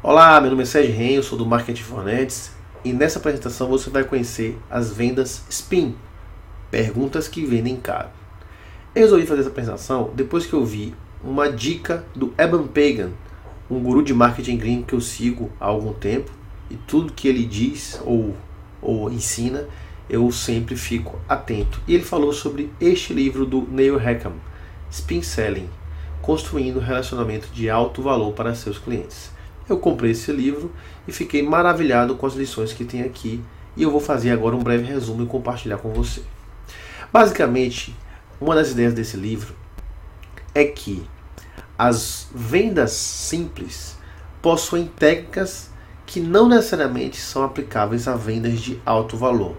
Olá, meu nome é Sérgio Ren, eu sou do Marketing Fornets e nessa apresentação você vai conhecer as vendas SPIN, perguntas que vendem caro. Eu resolvi fazer essa apresentação depois que eu vi uma dica do Eban Pagan, um guru de marketing gringo que eu sigo há algum tempo, e tudo que ele diz ou ensina eu sempre fico atento. E ele falou sobre este livro do Neil Rackham, Spin Selling, construindo relacionamento de alto valor para seus clientes. Eu comprei esse livro e fiquei maravilhado com as lições que tem aqui, e eu vou fazer agora um breve resumo e compartilhar com você. Basicamente, uma das ideias desse livro é que as vendas simples possuem técnicas que não necessariamente são aplicáveis a vendas de alto valor.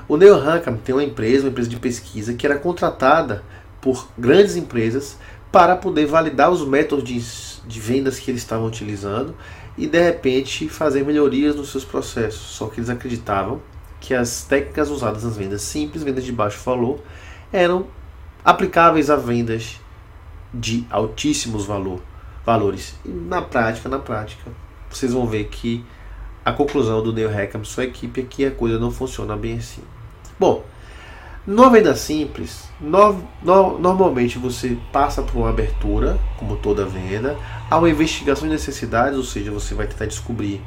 O Neil Rackham tem uma empresa de pesquisa que era contratada por grandes empresas para poder validar os métodos de vendas que eles estavam utilizando e de repente fazer melhorias nos seus processos. Só que eles acreditavam que as técnicas usadas nas vendas simples, vendas de baixo valor, eram aplicáveis a vendas de altíssimos valores. E na prática, vocês vão ver que a conclusão do Neil Rackham, sua equipe, é que a coisa não funciona bem assim. Bom, numa venda simples, normalmente você passa por uma abertura, como toda venda, há uma investigação de necessidades, ou seja, você vai tentar descobrir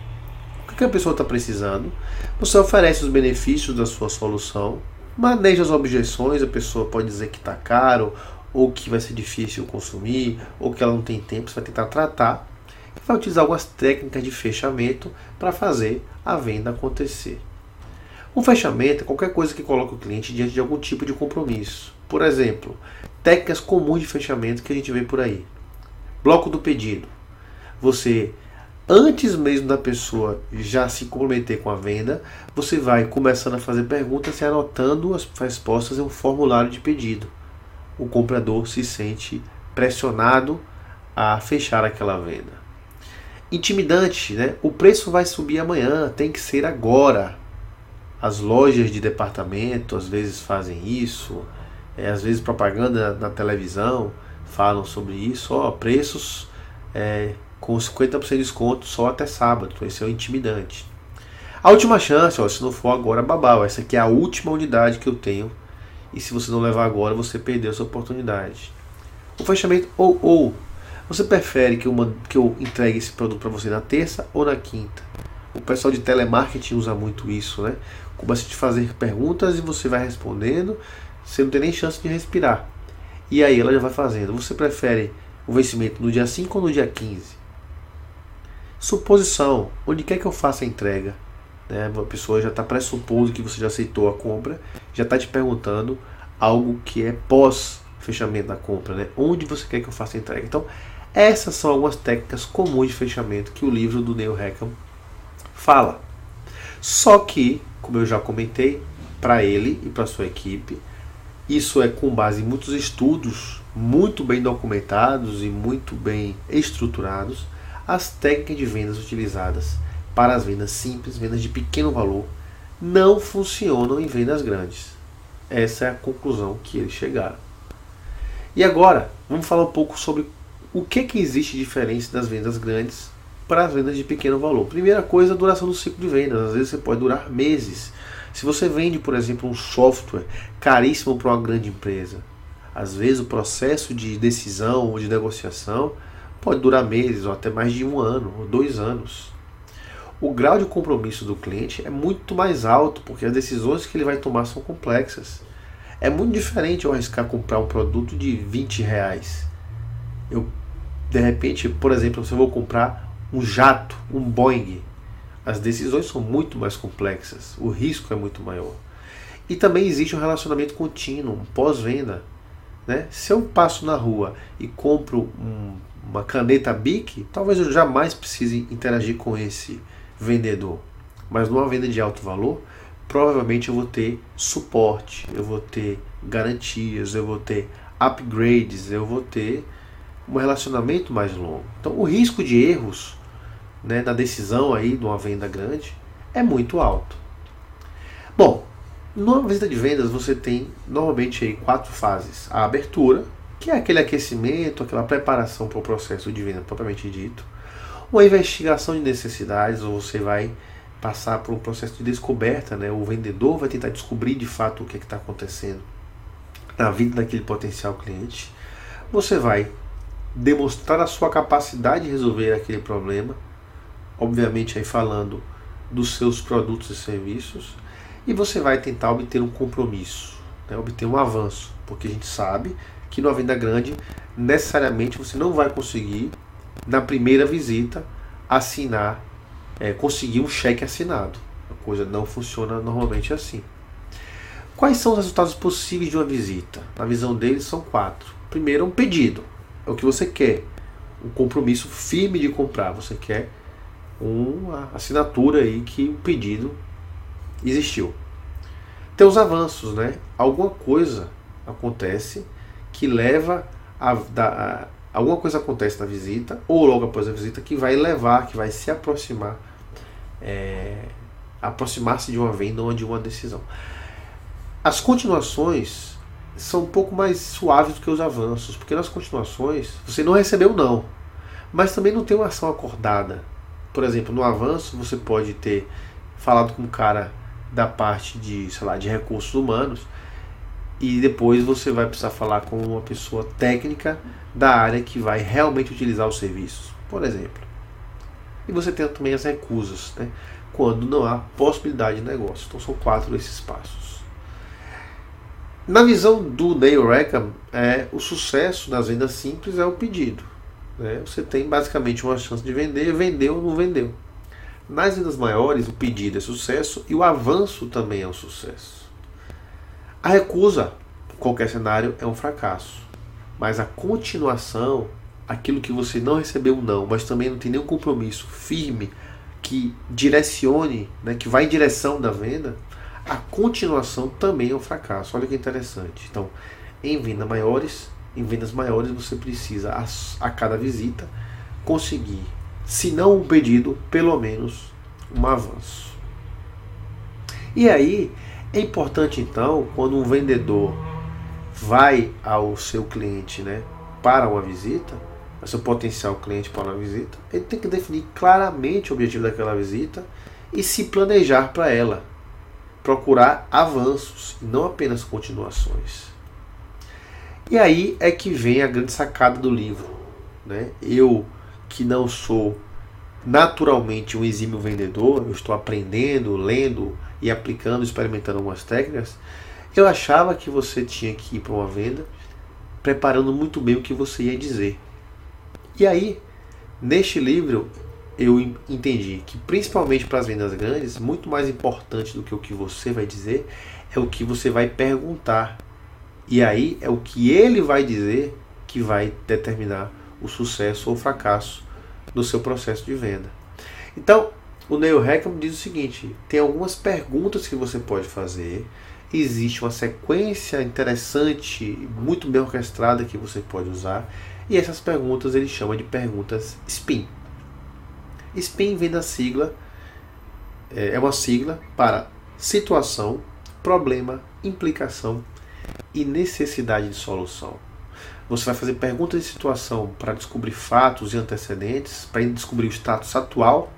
o que a pessoa está precisando, você oferece os benefícios da sua solução, maneja as objeções, a pessoa pode dizer que está caro, ou que vai ser difícil consumir, ou que ela não tem tempo, você vai tentar tratar, e vai utilizar algumas técnicas de fechamento para fazer a venda acontecer. Um fechamento é qualquer coisa que coloca o cliente diante de algum tipo de compromisso. Por exemplo, técnicas comuns de fechamento que a gente vê por aí. Bloco do pedido. Você, antes mesmo da pessoa já se comprometer com a venda, você vai começando a fazer perguntas e anotando as respostas em um formulário de pedido. O comprador se sente pressionado a fechar aquela venda. Intimidante, né? O preço vai subir amanhã, tem que ser agora. As lojas de departamento às vezes fazem isso, às vezes propaganda na televisão falam sobre isso, preços com 50% de desconto só até sábado, esse é o intimidante. A última chance, se não for agora, babau, essa aqui é a última unidade que eu tenho, e se você não levar agora, você perdeu essa oportunidade. O fechamento ou. Você prefere que eu entregue esse produto para você na terça ou na quinta? O pessoal de telemarketing usa muito isso, né? Começa a te fazer perguntas e você vai respondendo, você não tem nem chance de respirar. E aí ela já vai fazendo. Você prefere o vencimento no dia 5 ou no dia 15? Suposição. Onde quer que eu faça a entrega? Né? A pessoa já está pressupondo que você já aceitou a compra, já está te perguntando algo que é pós-fechamento da compra. Né? Onde você quer que eu faça a entrega? Então, essas são algumas técnicas comuns de fechamento que o livro do Neil Rackham fala. Só que, como eu já comentei, para ele e para sua equipe, isso é com base em muitos estudos muito bem documentados e muito bem estruturados, as técnicas de vendas utilizadas para as vendas simples, vendas de pequeno valor, não funcionam em vendas grandes. Essa é a conclusão que eles chegaram. E agora, vamos falar um pouco sobre o que existe de diferente das vendas grandes para as vendas de pequeno valor. Primeira coisa, a duração do ciclo de vendas. Às vezes você pode durar meses. Se você vende, por exemplo, um software caríssimo para uma grande empresa, às vezes o processo de decisão ou de negociação pode durar meses, ou até mais de 1 ano, ou 2 anos. O grau de compromisso do cliente é muito mais alto, porque as decisões que ele vai tomar são complexas. É muito diferente eu arriscar comprar um produto de R$20. De repente, por exemplo, se eu vou comprar um jato, um Boeing, as decisões são muito mais complexas, o risco é muito maior. E também existe um relacionamento contínuo, um pós-venda. Né? Se eu passo na rua e compro uma caneta Bic, talvez eu jamais precise interagir com esse vendedor. Mas numa venda de alto valor, provavelmente eu vou ter suporte, eu vou ter garantias, eu vou ter upgrades, eu vou ter um relacionamento mais longo. Então o risco de erros, né, na decisão aí de uma venda grande é muito alto. Bom, numa visita de vendas você tem normalmente aí 4 fases. A abertura, que é aquele aquecimento, aquela preparação para o processo de venda propriamente dito. Uma investigação de necessidades, ou você vai passar por um processo de descoberta, né? O vendedor vai tentar descobrir de fato o que está acontecendo na vida daquele potencial cliente. Você vai demonstrar a sua capacidade de resolver aquele problema, obviamente aí falando dos seus produtos e serviços, e você vai tentar obter um compromisso, né? Obter um avanço, porque a gente sabe que numa venda grande, necessariamente você não vai conseguir, na primeira visita, conseguir um cheque assinado. A coisa não funciona normalmente assim. Quais são os resultados possíveis de uma visita? Na visão deles são 4. Primeiro, um pedido. É o que você quer. Um compromisso firme de comprar. Você quer uma assinatura aí que o pedido existiu. Tem os avanços, né? Alguma coisa acontece que leva alguma coisa acontece na visita, ou logo após a visita, que vai levar, que vai se aproximar-se de uma venda ou de uma decisão. As continuações são um pouco mais suaves do que os avanços, porque nas continuações você não recebeu não, mas também não tem uma ação acordada. Por exemplo, no avanço você pode ter falado com um cara da parte de, sei lá, de recursos humanos, e depois você vai precisar falar com uma pessoa técnica da área que vai realmente utilizar os serviços, por exemplo. E você tem também as recusas, né? Quando não há possibilidade de negócio. Então são 4 esses passos. Na visão do Neil Rackham, o sucesso nas vendas simples é o pedido, né? Você tem basicamente uma chance de vender, vendeu ou não vendeu. Nas vendas maiores, o pedido é sucesso e o avanço também é um sucesso. A recusa, em qualquer cenário, é um fracasso. Mas a continuação, aquilo que você não recebeu não, mas também não tem nenhum compromisso firme que direcione, né, que vai em direção da venda, a continuação também é um fracasso. Olha que interessante. Então, em vendas maiores você precisa, a cada visita, conseguir, se não um pedido, pelo menos um avanço. E aí, é importante então, quando um vendedor vai ao seu cliente, né, para uma visita, ao seu potencial cliente para uma visita, ele tem que definir claramente o objetivo daquela visita e se planejar para ela. Procurar avanços, não apenas continuações. E aí é que vem a grande sacada do livro, né? Eu, que não sou naturalmente um exímio vendedor, eu estou aprendendo, lendo e aplicando, experimentando algumas técnicas, eu achava que você tinha que ir para uma venda preparando muito bem o que você ia dizer. E aí, neste livro, eu entendi que principalmente para as vendas grandes, muito mais importante do que o que você vai dizer é o que você vai perguntar. E aí é o que ele vai dizer que vai determinar o sucesso ou o fracasso do seu processo de venda. Então, o Neil Rackham diz o seguinte: tem algumas perguntas que você pode fazer, existe uma sequência interessante, muito bem orquestrada que você pode usar, e essas perguntas ele chama de perguntas SPIN. SPIN vem da sigla, é uma sigla para situação, problema, implicação e necessidade de solução. Você vai fazer perguntas de situação para descobrir fatos e antecedentes, para descobrir o status atual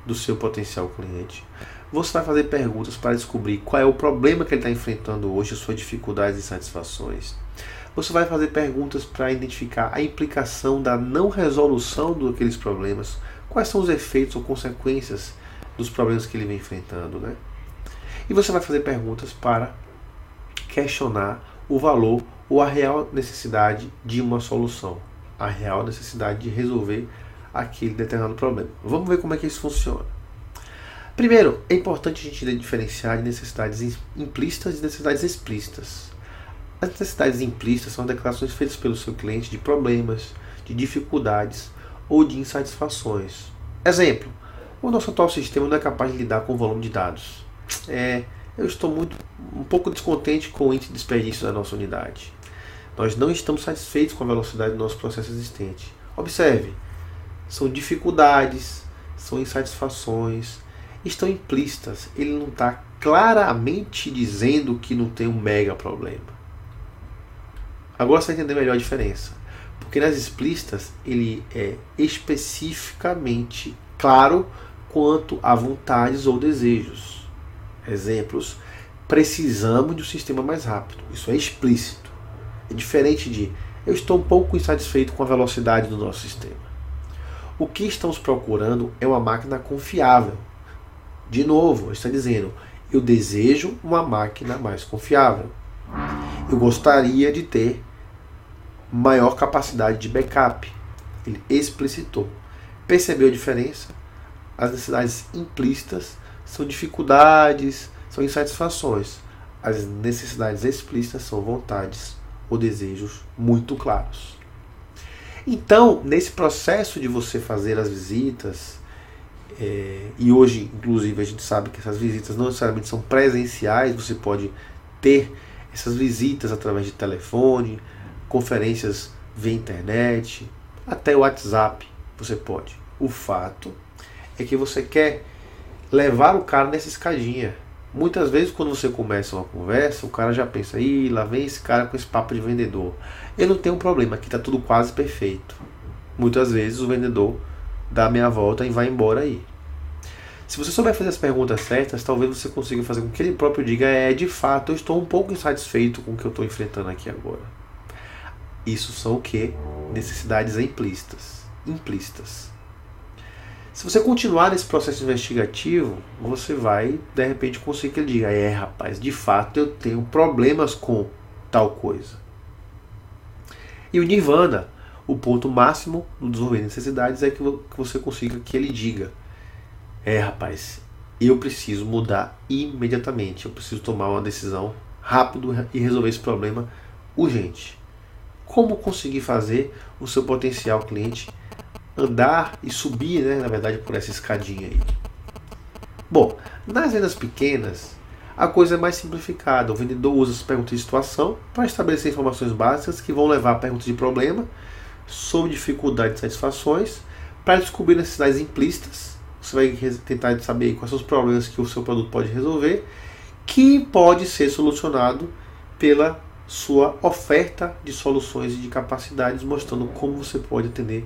do seu potencial cliente. Você vai fazer perguntas para descobrir qual é o problema que ele está enfrentando hoje, as suas dificuldades e insatisfações. Você vai fazer perguntas para identificar a implicação da não resolução daqueles problemas, quais são os efeitos ou consequências dos problemas que ele vem enfrentando, né? E você vai fazer perguntas para questionar o valor ou a real necessidade de uma solução, a real necessidade de resolver aquele determinado problema. Vamos ver como é que isso funciona. Primeiro, é importante a gente diferenciar de necessidades implícitas e necessidades explícitas. As necessidades implícitas são declarações feitas pelo seu cliente de problemas, de dificuldades ou de insatisfações. Exemplo: o nosso atual sistema não é capaz de lidar com o volume de dados. Eu estou um pouco descontente com o índice de desperdício da nossa unidade. Nós não estamos satisfeitos com a velocidade do nosso processo existente. Observe, são dificuldades, são insatisfações, estão implícitas. Ele não está claramente dizendo que não tem um mega problema. Agora você vai entender melhor a diferença. Porque nas explícitas ele é especificamente claro quanto a vontades ou desejos. Exemplos: precisamos de um sistema mais rápido. Isso é explícito. É diferente de eu estou um pouco insatisfeito com a velocidade do nosso sistema. O que estamos procurando é uma máquina confiável. De novo, está dizendo, eu desejo uma máquina mais confiável. Eu gostaria de ter maior capacidade de backup. Ele explicitou. Percebeu a diferença? As necessidades implícitas são dificuldades, são insatisfações. As necessidades explícitas são vontades ou desejos muito claros. Então, nesse processo de você fazer as visitas, e hoje, inclusive, a gente sabe que essas visitas não necessariamente são presenciais, você pode ter essas visitas através de telefone, conferências via internet, até o WhatsApp você pode. O fato é que você quer levar o cara nessa escadinha. Muitas vezes quando você começa uma conversa, o cara já pensa, ih, lá vem esse cara com esse papo de vendedor. Eu não tenho um problema, aqui está tudo quase perfeito. Muitas vezes o vendedor dá meia volta e vai embora aí. Se você souber fazer as perguntas certas, talvez você consiga fazer com que ele próprio diga, de fato, eu estou um pouco insatisfeito com o que eu estou enfrentando aqui agora. Isso são o quê? Necessidades implícitas. Se você continuar nesse processo investigativo, você vai, de repente, conseguir que ele diga, rapaz, de fato eu tenho problemas com tal coisa. E o Nirvana, o ponto máximo do desenvolver necessidades é que você consiga que ele diga, rapaz, eu preciso mudar imediatamente, eu preciso tomar uma decisão rápido e resolver esse problema urgente. Como conseguir fazer o seu potencial cliente andar e subir, na verdade, por essa escadinha aí? Bom, nas vendas pequenas, a coisa é mais simplificada. O vendedor usa as perguntas de situação para estabelecer informações básicas que vão levar a perguntas de problema, sobre dificuldades e satisfações, para descobrir necessidades implícitas. Você vai tentar saber quais são os problemas que o seu produto pode resolver, que pode ser solucionado pela sua oferta de soluções e de capacidades, mostrando como você pode atender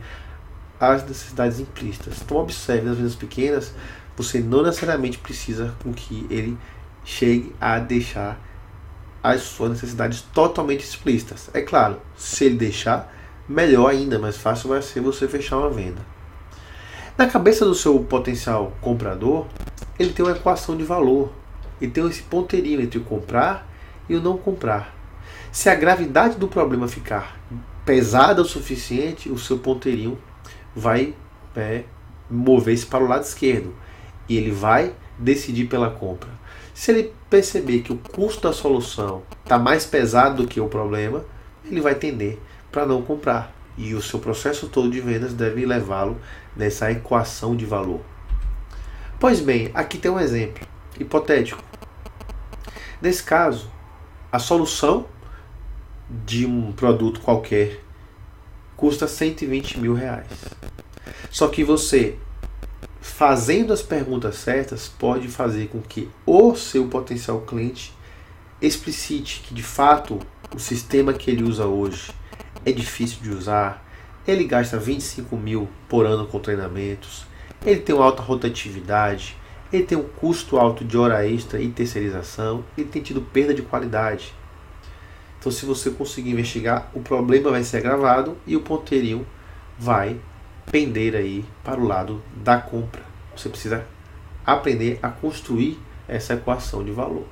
as necessidades implícitas. Então observe, nas vendas pequenas, você não necessariamente precisa com que ele chegue a deixar as suas necessidades totalmente explícitas. É claro, se ele deixar, melhor ainda, mais fácil vai ser você fechar uma venda. Na cabeça do seu potencial comprador, ele tem uma equação de valor. Ele tem esse ponteirinho entre o comprar e o não comprar. Se a gravidade do problema ficar pesada o suficiente, o seu ponteirinho vai mover-se para o lado esquerdo e ele vai decidir pela compra. Se ele perceber que o custo da solução está mais pesado do que o problema, ele vai tender para não comprar. E o seu processo todo de vendas deve levá-lo nessa equação de valor. Pois bem, aqui tem um exemplo hipotético. Nesse caso, a solução de um produto qualquer custa R$120 mil. Só que você, fazendo as perguntas certas, pode fazer com que o seu potencial cliente explicite que de fato o sistema que ele usa hoje é difícil de usar, ele gasta 25 mil por ano com treinamentos, ele tem uma alta rotatividade, ele tem um custo alto de hora extra e terceirização, ele tem tido perda de qualidade. Então, se você conseguir investigar, o problema vai ser agravado e o ponteirinho vai pender aí para o lado da compra. Você precisa aprender a construir essa equação de valor.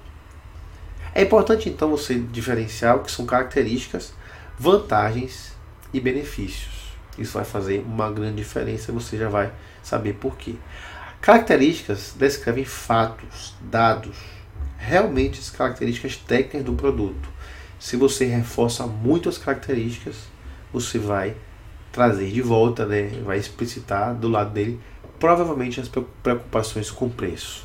É importante, então, você diferenciar o que são características, vantagens e benefícios. Isso vai fazer uma grande diferença e você já vai saber por quê. Características descrevem fatos, dados, realmente as características técnicas do produto. Se você reforça muito as características, você vai trazer de volta, vai explicitar do lado dele, provavelmente as preocupações com preço.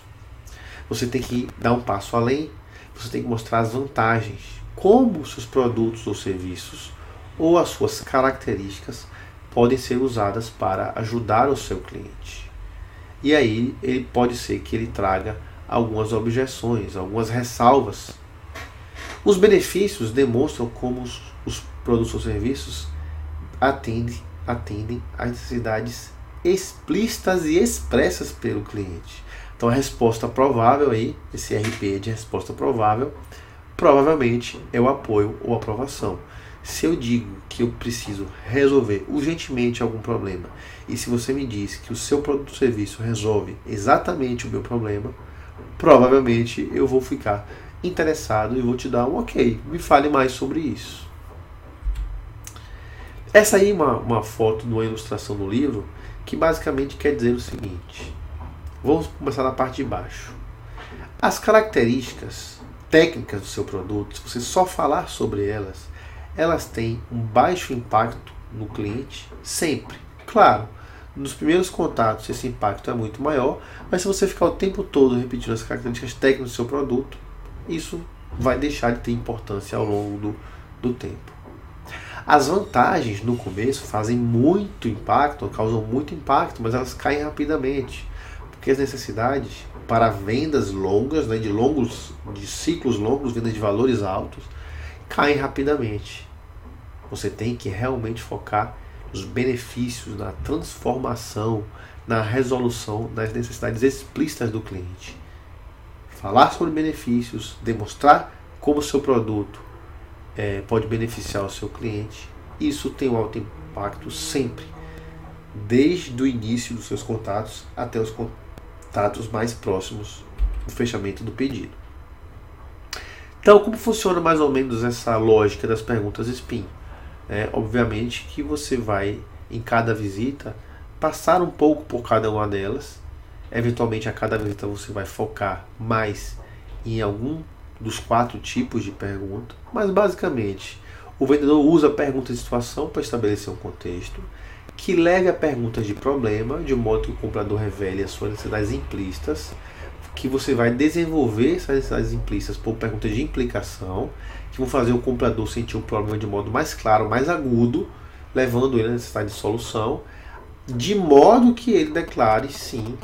Você tem que dar um passo além, você tem que mostrar as vantagens, como seus produtos ou serviços ou as suas características podem ser usadas para ajudar o seu cliente. E aí ele pode ser que ele traga algumas objeções, algumas ressalvas. Os benefícios demonstram como os produtos ou serviços atendem às necessidades explícitas e expressas pelo cliente. Então a resposta provável aí, esse RP de resposta provável, provavelmente é o apoio ou aprovação. Se eu digo que eu preciso resolver urgentemente algum problema, e se você me diz que o seu produto ou serviço resolve exatamente o meu problema, provavelmente eu vou ficar interessado e vou te dar um ok. Me fale mais sobre isso. Essa aí é uma foto de uma ilustração do livro que basicamente quer dizer o seguinte. Vamos começar na parte de baixo. As características técnicas do seu produto, se você só falar sobre elas, elas têm um baixo impacto no cliente sempre. Claro, nos primeiros contatos esse impacto é muito maior, mas se você ficar o tempo todo repetindo as características técnicas do seu produto, isso vai deixar de ter importância ao longo do tempo. As vantagens no começo fazem muito impacto, causam muito impacto, mas elas caem rapidamente, porque as necessidades para vendas longas, de ciclos longos, vendas de valores altos, caem rapidamente. Você tem que realmente focar nos benefícios, na transformação, na resolução das necessidades explícitas do cliente. Falar sobre benefícios, demonstrar como o seu produto pode beneficiar o seu cliente, isso tem um alto impacto sempre, desde o início dos seus contatos até os contatos mais próximos do fechamento do pedido. Então, como funciona mais ou menos essa lógica das perguntas SPIN? Obviamente que você vai, em cada visita, passar um pouco por cada uma delas. Eventualmente, a cada visita você vai focar mais em algum dos 4 tipos de pergunta. Mas, basicamente, o vendedor usa perguntas de situação para estabelecer um contexto, que leve a perguntas de problema, de modo que o comprador revele as suas necessidades implícitas, que você vai desenvolver essas necessidades implícitas por perguntas de implicação, que vão fazer o comprador sentir um problema de modo mais claro, mais agudo, levando ele à necessidade de solução, de modo que ele declare sim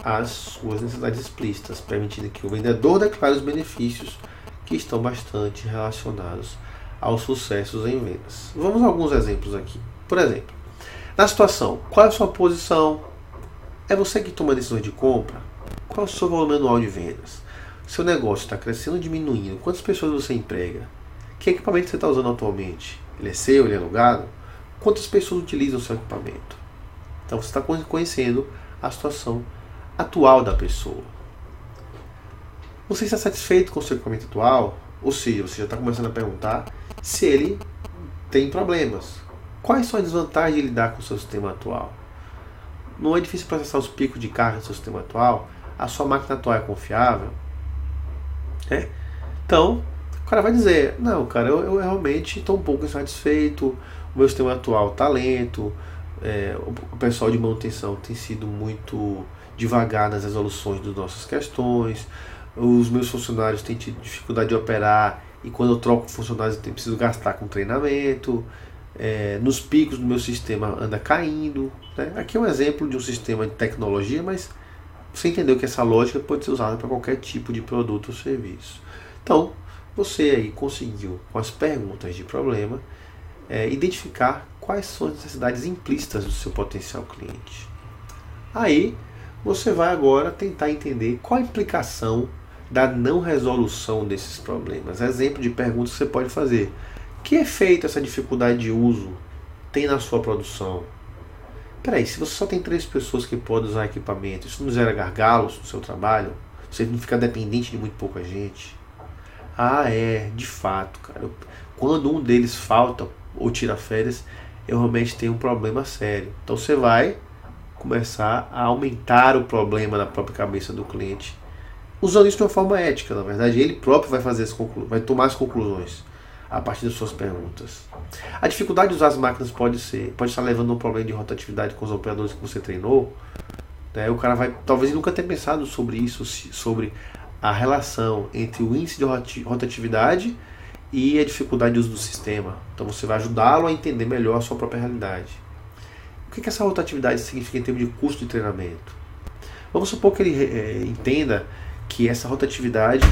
as suas necessidades explícitas, permitindo que o vendedor declare os benefícios que estão bastante relacionados aos sucessos em vendas. Vamos a alguns exemplos aqui. Por exemplo, na situação, qual é a sua posição? É você que toma decisões de compra? Qual é o seu volume anual de vendas? Seu negócio está crescendo ou diminuindo? Quantas pessoas você emprega? Que equipamento você está usando atualmente? Ele é seu? Ele é alugado? Quantas pessoas utilizam o seu equipamento? Então você está conhecendo a situação atual da pessoa. Você está satisfeito com o seu equipamento atual? Ou seja, você já está começando a perguntar se ele tem problemas. Quais são as desvantagens de lidar com o seu sistema atual? Não é difícil processar os picos de carga do seu sistema atual? A sua máquina atual é confiável? Então, o cara vai dizer, não, cara, eu realmente estou um pouco insatisfeito, o meu sistema atual está lento, o pessoal de manutenção tem sido muito devagar nas resoluções das nossas questões, os meus funcionários têm tido dificuldade de operar e quando eu troco funcionários eu preciso gastar com treinamento, nos picos do meu sistema anda caindo. Aqui é um exemplo de um sistema de tecnologia, mas você entendeu que essa lógica pode ser usada para qualquer tipo de produto ou serviço. Então, você aí conseguiu, com as perguntas de problema, identificar quais são as necessidades implícitas do seu potencial cliente. Aí, você vai agora tentar entender qual a implicação da não resolução desses problemas. Exemplo de perguntas que você pode fazer. Que efeito essa dificuldade de uso tem na sua produção? Peraí, se você só tem 3 pessoas que podem usar equipamento, isso não gera gargalos no seu trabalho? Você não fica dependente de muito pouca gente? De fato, cara. Quando um deles falta ou tira férias, eu realmente tenho um problema sério. Então você vai começar a aumentar o problema na própria cabeça do cliente, usando isso de uma forma ética. Na verdade, ele próprio vai fazer vai tomar as conclusões a partir das suas perguntas. A dificuldade de usar as máquinas pode estar levando a um problema de rotatividade com os operadores que você treinou. O cara vai talvez nunca ter pensado sobre isso, sobre a relação entre o índice de rotatividade e a dificuldade de uso do sistema. Então você vai ajudá-lo a entender melhor a sua própria realidade. O que essa rotatividade significa em termos de custo de treinamento? Vamos supor que ele entenda que essa rotatividade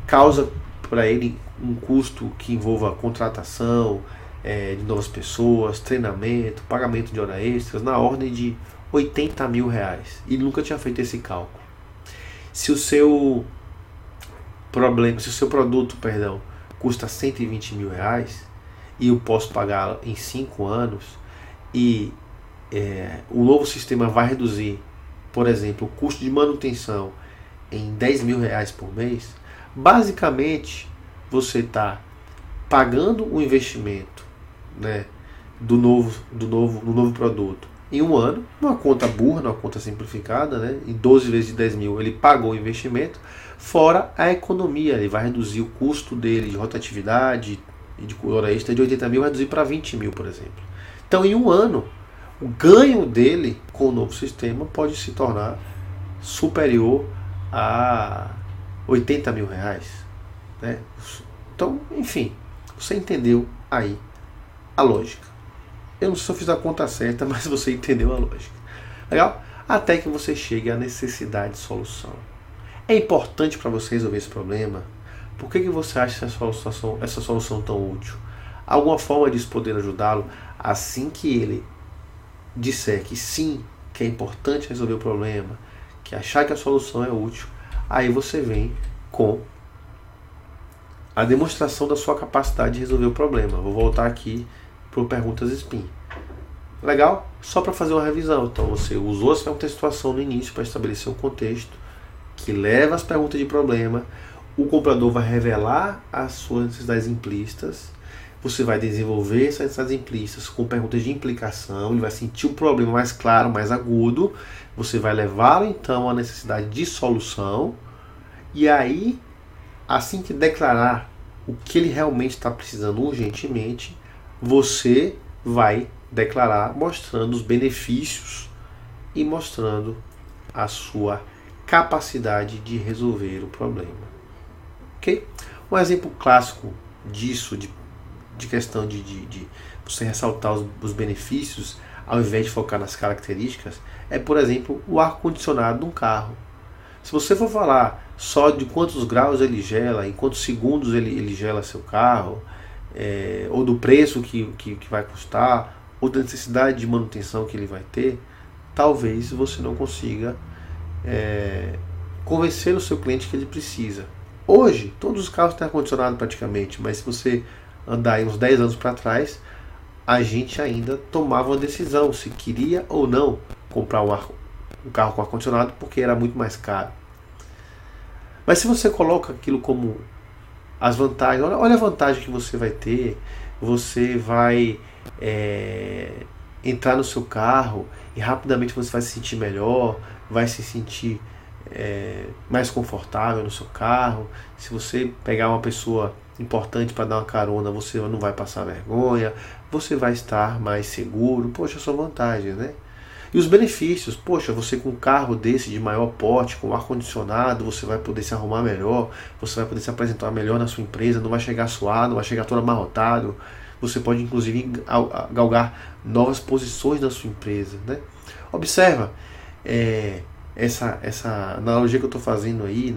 causa para ele um custo que envolva contratação, de novas pessoas, treinamento, pagamento de horas extras, na ordem de R$80 mil. E nunca tinha feito esse cálculo. Se o seu produto, custa R$120 mil e eu posso pagar em 5 anos e o novo sistema vai reduzir, por exemplo, o custo de manutenção em R$10 mil por mês, basicamente você está pagando o investimento, né, do novo produto em 1 ano, numa conta burra, numa conta simplificada, né, em 12 vezes de 10 mil ele pagou o investimento, fora a economia, ele vai reduzir o custo dele de rotatividade e de hora extra de 80 mil, vai reduzir para 20 mil, por exemplo. Então em 1 ano, o ganho dele com o novo sistema pode se tornar superior a R$80 mil, né? Então, enfim, você entendeu aí a lógica. Eu não sei se eu fiz a conta certa, mas você entendeu a lógica. Legal? Até que você chegue à necessidade de solução. É importante para você resolver esse problema? Por que você acha essa solução tão útil? Alguma forma de poder ajudá-lo assim que ele disser que sim, que é importante resolver o problema, que achar que a solução é útil, aí você vem com a demonstração da sua capacidade de resolver o problema. Vou voltar aqui para perguntas SPIN. Legal? Só para fazer uma revisão. Então você usou as perguntas de situação no início para estabelecer um contexto que leva às perguntas de problema. O comprador vai revelar as suas necessidades implícitas. Você vai desenvolver essas necessidades implícitas com perguntas de implicação. Ele vai sentir o problema mais claro, mais agudo. Você vai levá-lo então à necessidade de solução. E aí, assim que declarar o que ele realmente está precisando urgentemente, você vai declarar mostrando os benefícios e mostrando a sua capacidade de resolver o problema. Ok? Um exemplo clássico disso, de questão de você ressaltar os benefícios ao invés de focar nas características, é, por exemplo, o ar-condicionado de um carro. Se você for falar só de quantos graus ele gela, em quantos segundos ele gela seu carro, ou do preço que vai custar, ou da necessidade de manutenção que ele vai ter, talvez você não consiga convencer o seu cliente que ele precisa. Hoje, todos os carros têm ar-condicionado praticamente, mas se você andar aí uns 10 anos para trás, a gente ainda tomava uma decisão se queria ou não comprar um carro com ar-condicionado, porque era muito mais caro. Mas se você coloca aquilo como as vantagens, olha a vantagem que você vai ter, você vai entrar no seu carro e rapidamente você vai se sentir melhor, vai se sentir mais confortável no seu carro. Se você pegar uma pessoa importante para dar uma carona, você não vai passar vergonha, você vai estar mais seguro. Poxa, são vantagens, né? E os benefícios, poxa, você com um carro desse de maior porte, com ar-condicionado, você vai poder se arrumar melhor, você vai poder se apresentar melhor na sua empresa, não vai chegar suado, não vai chegar todo amarrotado, você pode inclusive galgar novas posições na sua empresa, né? Observa, essa analogia que eu estou fazendo aí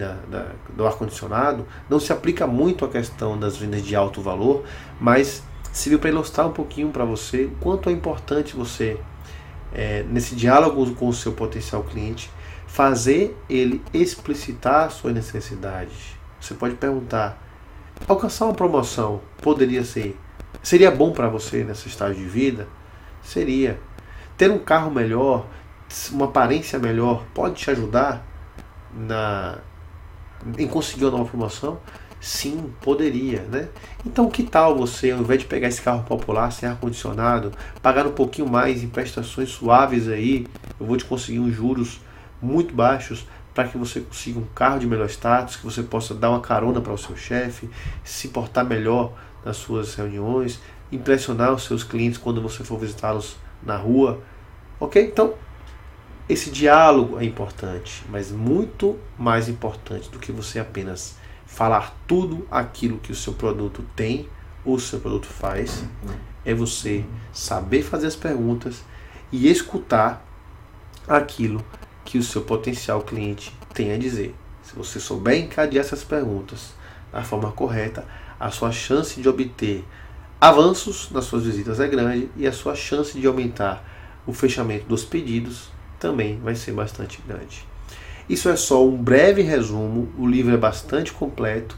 do ar-condicionado não se aplica muito à questão das vendas de alto valor, mas serviu para ilustrar um pouquinho para você o quanto é importante você, nesse diálogo com o seu potencial cliente, fazer ele explicitar suas necessidades. Você pode perguntar: alcançar uma promoção seria bom para você nesse estágio de vida? Seria. Ter um carro melhor, uma aparência melhor, pode te ajudar em conseguir uma nova promoção? Sim, poderia, né? Então que tal você, ao invés de pegar esse carro popular sem ar-condicionado, pagar um pouquinho mais em prestações suaves aí, eu vou te conseguir uns juros muito baixos para que você consiga um carro de melhor status, que você possa dar uma carona para o seu chefe, se portar melhor nas suas reuniões, impressionar os seus clientes quando você for visitá-los na rua, ok? Então, esse diálogo é importante, mas muito mais importante do que você apenas falar tudo aquilo que o seu produto tem ou o seu produto faz, é você saber fazer as perguntas e escutar aquilo que o seu potencial cliente tem a dizer. Se você souber encadear essas perguntas da forma correta, a sua chance de obter avanços nas suas visitas é grande e a sua chance de aumentar o fechamento dos pedidos também vai ser bastante grande. Isso é só um breve resumo, o livro é bastante completo,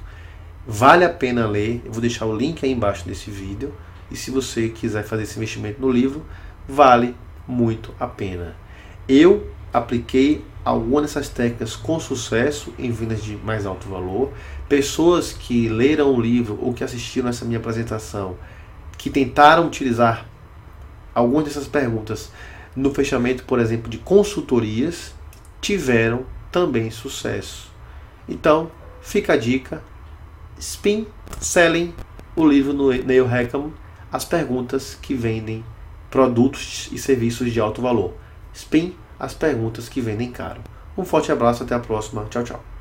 vale a pena ler, eu vou deixar o link aí embaixo desse vídeo, e se você quiser fazer esse investimento no livro, vale muito a pena. Eu apliquei algumas dessas técnicas com sucesso em vendas de mais alto valor. Pessoas que leram o livro ou que assistiram essa minha apresentação, que tentaram utilizar algumas dessas perguntas no fechamento, por exemplo, de consultorias, tiveram também sucesso. Então, fica a dica: Spin Selling, o livro do Neil Rackham, as perguntas que vendem produtos e serviços de alto valor. Spin, as perguntas que vendem caro. Um forte abraço, até a próxima. Tchau, tchau.